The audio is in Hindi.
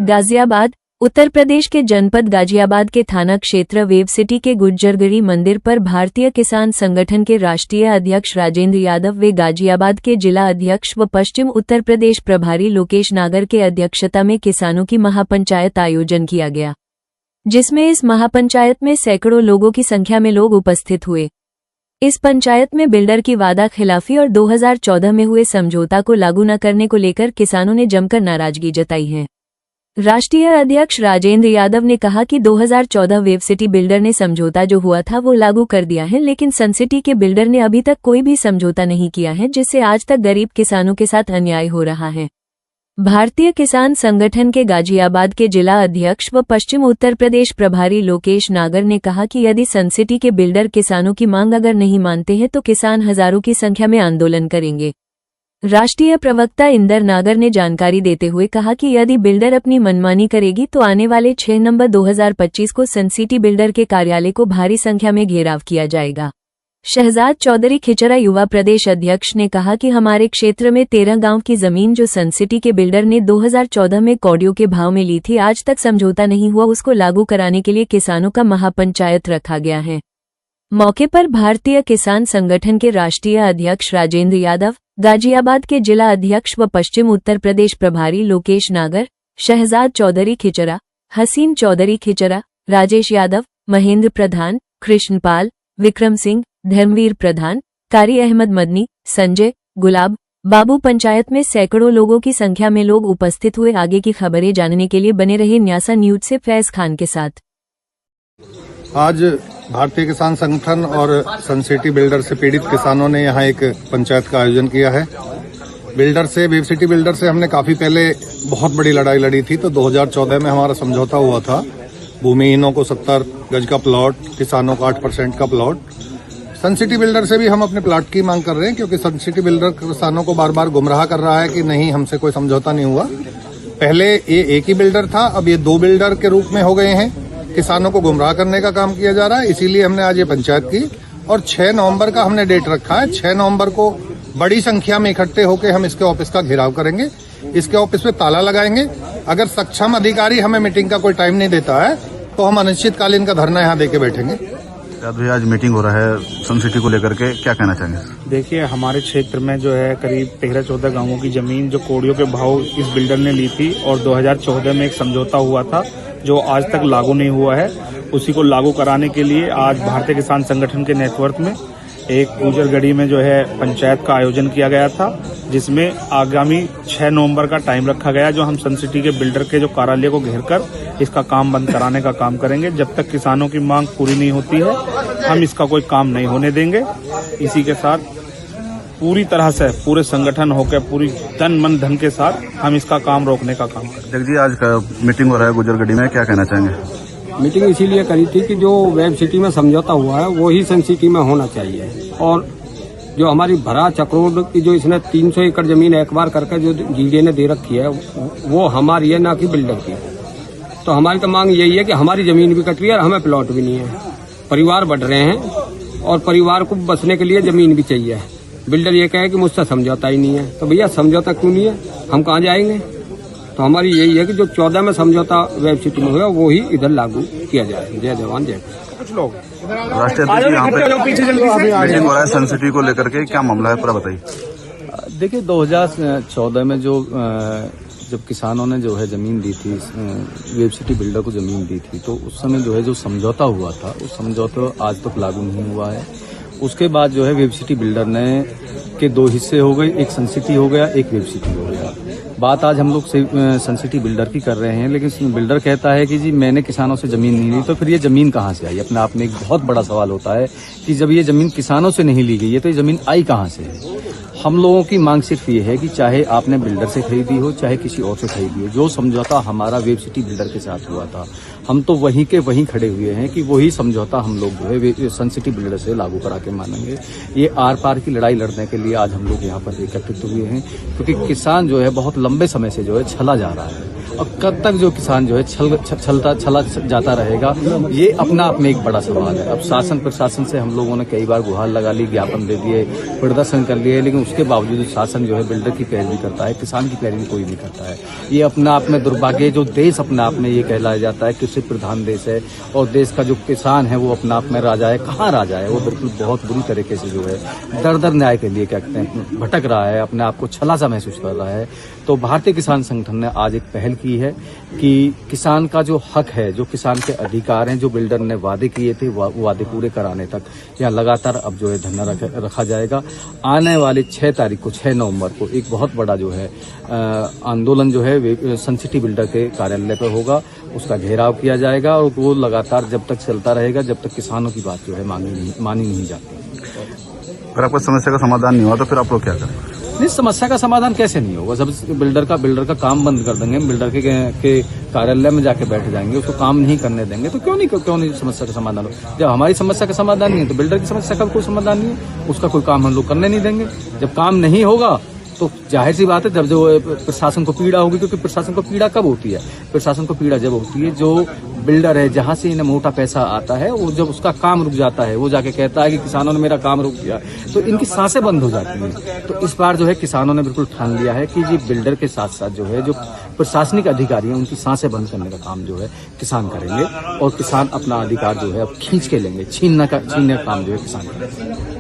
गाजियाबाद उत्तर प्रदेश के जनपद गाजियाबाद के थाना क्षेत्र वेब सिटी के गुज्जरगढ़ी मंदिर पर भारतीय किसान संगठन के राष्ट्रीय अध्यक्ष राजेंद्र यादव व गाजियाबाद के जिला अध्यक्ष व पश्चिम उत्तर प्रदेश प्रभारी लोकेश नागर के अध्यक्षता में किसानों की महापंचायत आयोजन किया गया, जिसमें इस महापंचायत में सैकड़ों लोगों की संख्या में लोग उपस्थित हुए। इस पंचायत में बिल्डर की वादा खिलाफी और 2014 में हुए समझौता को लागू न करने को लेकर किसानों ने जमकर नाराजगी जताई है। राष्ट्रीय अध्यक्ष राजेंद्र यादव ने कहा कि 2014 वेब सिटी बिल्डर ने समझौता जो हुआ था वो लागू कर दिया है, लेकिन सनसिटी के बिल्डर ने अभी तक कोई भी समझौता नहीं किया है, जिससे आज तक गरीब किसानों के साथ अन्याय हो रहा है। भारतीय किसान संगठन के गाजियाबाद के जिला अध्यक्ष व पश्चिम उत्तर प्रदेश प्रभारी लोकेश नागर ने कहा कि यदि सनसिटी के बिल्डर किसानों की मांग अगर नहीं मानते हैं तो किसान हजारों की संख्या में आंदोलन करेंगे। राष्ट्रीय प्रवक्ता इंदर नागर ने जानकारी देते हुए कहा कि यदि बिल्डर अपनी मनमानी करेगी तो आने वाले 6 नवंबर 2025 को सनसिटी बिल्डर के कार्यालय को भारी संख्या में घेराव किया जाएगा। शहजाद चौधरी खिचरा युवा प्रदेश अध्यक्ष ने कहा कि हमारे क्षेत्र में 13 गांव की जमीन जो सनसिटी के बिल्डर ने 2014 में कौड़ियों के भाव में ली थी, आज तक समझौता नहीं हुआ, उसको लागू कराने के लिए किसानों का महापंचायत रखा गया है। मौके पर भारतीय किसान संगठन के राष्ट्रीय अध्यक्ष राजेंद्र यादव, गाजियाबाद के जिला अध्यक्ष व पश्चिम उत्तर प्रदेश प्रभारी लोकेश नागर, शहजाद चौधरी खिचरा, हसीन चौधरी खिचरा, राजेश यादव, महेंद्र प्रधान, कृष्णपाल, विक्रम सिंह, धर्मवीर प्रधान, कारी अहमद मदनी, संजय, गुलाब बाबू पंचायत में सैकड़ों लोगों की संख्या में लोग उपस्थित हुए। आगे की खबरें जानने के लिए बने रहे न्यासा न्यूज से फैज खान के साथ। आज भारतीय किसान संगठन और सनसिटी बिल्डर से पीड़ित किसानों ने यहाँ एक पंचायत का आयोजन किया है। वेब सिटी बिल्डर से हमने काफी पहले बहुत बड़ी लड़ाई लड़ी थी, तो 2014 में हमारा समझौता हुआ था। भूमिहीनों को 70 गज का प्लॉट, किसानों को 8% का प्लॉट। सनसिटी बिल्डर से भी हम अपने प्लॉट की मांग कर रहे हैं, क्योंकि सनसिटी बिल्डर किसानों को बार बार गुमराह कर रहा है कि नहीं, हमसे कोई समझौता नहीं हुआ। पहले ये एक ही बिल्डर था, अब ये 2 बिल्डर के रूप में हो गए हैं। किसानों को गुमराह करने का काम किया जा रहा है, इसीलिए हमने आज ये पंचायत की और 6 नवंबर का हमने डेट रखा है। 6 नवंबर को बड़ी संख्या में इकट्ठे होकर हम इसके ऑफिस का घेराव करेंगे, इसके ऑफिस पे ताला लगाएंगे। अगर सक्षम अधिकारी हमें मीटिंग का कोई टाइम नहीं देता है तो हम अनिश्चितकालीन का धरना यहाँ देके बैठेंगे। आज मीटिंग हो रहा है सनसिटी को लेकर के, क्या कहना चाहेंगे? देखिए, हमारे क्षेत्र में जो है करीब 13-14 गांवों की जमीन जो कौड़ियों के भाव इस बिल्डर ने ली थी और 2014 में एक समझौता हुआ था जो आज तक लागू नहीं हुआ है। उसी को लागू कराने के लिए आज भारतीय किसान संगठन के नेतृत्व में एक गुज्जरगढ़ी में जो है पंचायत का आयोजन किया गया था, जिसमें आगामी 6 नवंबर का टाइम रखा गया, जो हम सनसिटी के बिल्डर के जो कार्यालय को घेरकर इसका काम बंद कराने का काम करेंगे। जब तक किसानों की मांग पूरी नहीं होती है हम इसका कोई काम नहीं होने देंगे। इसी के साथ पूरी तरह से पूरे संगठन होकर पूरी तन मन धन के साथ हम इसका काम रोकने का काम करेंगे। जगजी, आज का मीटिंग हो रहा है गुज्जरगढ़ी में, क्या कहना चाहेंगे? मीटिंग इसीलिए करी थी कि जो वेब सिटी में समझौता हुआ है वो ही सनसिटी में होना चाहिए, और जो हमारी भरा चक्रोड की जो इसने 300 एकड़ जमीन एक बार करके जो जीजे ने दे रखी है वो हमारी है, ना कि बिल्डर की। तो हमारी तो मांग यही है कि हमारी जमीन भी कट रही है और हमें प्लॉट भी नहीं है। परिवार बढ़ रहे हैं और परिवार को बसने के लिए जमीन भी चाहिए। बिल्डर ये कहे कि मुझसे समझौता ही नहीं है, तो भैया समझौता क्यों नहीं है, हम कहाँ जाएंगे? तो हमारी यही है कि जो 14 में समझौता वेब सिटी में हुआ वो ही इधर लागू किया जाए। जय जवान जय। कुछ लोग राष्ट्रीय अध्यक्ष यहाँ पे मीटिंग हो रहा है सनसिटी को लेकर के, क्या मामला है पूरा बताइए। देखिए, 2014 में जब किसानों ने जो है जमीन दी थी, वेब सिटी बिल्डर को जमीन दी थी, तो उस समय जो है जो समझौता हुआ था उस समझौता आज तक लागू नहीं हुआ है। उसके बाद जो है वेब सिटी बिल्डर ने के 2 हिस्से हो गए, एक सनसिटी हो गया, एक वेब सिटी हो गया। बात आज हम लोग सनसिटी बिल्डर की कर रहे हैं, लेकिन बिल्डर कहता है कि जी मैंने किसानों से जमीन नहीं ली, तो फिर ये जमीन कहाँ से आई? अपने आप में एक बहुत बड़ा सवाल होता है कि जब ये जमीन किसानों से नहीं ली गई है तो ये जमीन आई कहाँ से है? हम लोगों की मांग सिर्फ ये है कि चाहे आपने बिल्डर से खरीदी हो चाहे किसी और से खरीदी हो, जो समझौता हमारा वेब सिटी बिल्डर के साथ हुआ था हम तो वहीं के वहीं खड़े हुए हैं कि वही समझौता हम लोग जो है सनसिटी बिल्डर से लागू करा के मानेंगे। ये आर पार की लड़ाई लड़ने के लिए आज हम लोग यहाँ पर एकत्रित हुए हैं, क्योंकि किसान जो है बहुत लंबे समय से जो है छला जा रहा है। और कब तक जो किसान जो है छला जाता रहेगा, ये अपना आप में एक बड़ा सवाल है। अब शासन प्रशासन से हम लोगों ने कई बार गुहार लगा ली, ज्ञापन दे दिए, प्रदर्शन कर लिए, लेकिन उसके बावजूद शासन जो है बिल्डर की पैरवी करता है, किसान की पैरवी कोई नहीं करता है। ये अपना आप में दुर्भाग्य, जो देश अपने आप में ये कहलाया जाता है कृषि प्रधान देश है, और देश का जो किसान है वो अपना आप में राजा है। कहाँ राजा है? वो बिल्कुल बहुत बुरी तरीके से जो है दर दर न्याय के लिए क्या कहते हैं भटक रहा है, अपने आप को छला सा महसूस कर रहा है। तो भारतीय किसान संगठन ने आज एक पहल की है कि किसान का जो हक है, जो किसान के अधिकार हैं, जो बिल्डर ने वादे किए थे वो वादे पूरे कराने तक यहाँ लगातार अब जो है धरना रखा जाएगा। आने वाली 6 तारीख को 6 नवंबर को एक बहुत बड़ा जो है आंदोलन जो है सन सिटी बिल्डर के कार्यालय पर होगा, उसका घेराव किया जाएगा और वो लगातार जब तक चलता रहेगा जब तक किसानों की बात जो है मानी नहीं जाती। अगर आपको समस्या का समाधान नहीं हुआ तो फिर आप लोग क्या करें? नहीं, समस्या का समाधान कैसे नहीं होगा? जब बिल्डर का काम बंद कर देंगे, बिल्डर के कार्यालय में जाके बैठ जाएंगे, उसको काम नहीं करने देंगे, तो क्यों नहीं समस्या का समाधान हो? जब हमारी समस्या का समाधान नहीं है तो बिल्डर की समस्या का कोई समाधान नहीं है, उसका कोई काम हम लोग करने नहीं देंगे। जब काम नहीं होगा तो जाहिर सी बात है जब जो प्रशासन को पीड़ा होगी, क्योंकि प्रशासन को पीड़ा कब होती है? प्रशासन को पीड़ा जब होती है जो बिल्डर है, जहां से इन्हें मोटा पैसा आता है, वो जब उसका काम रुक जाता है, वो जाके कहता है कि किसानों ने मेरा काम रोक दिया, तो इनकी सांसें बंद हो जाती हैं। तो इस बार जो है किसानों ने बिल्कुल ठान लिया है कि जी बिल्डर के साथ साथ जो है जो प्रशासनिक अधिकारी हैं उनकी सांसें बंद करने का काम जो है किसान करेंगे, और किसान अपना अधिकार जो है अब खींच के लेंगे, छीनने का काम जो है किसान करेंगे।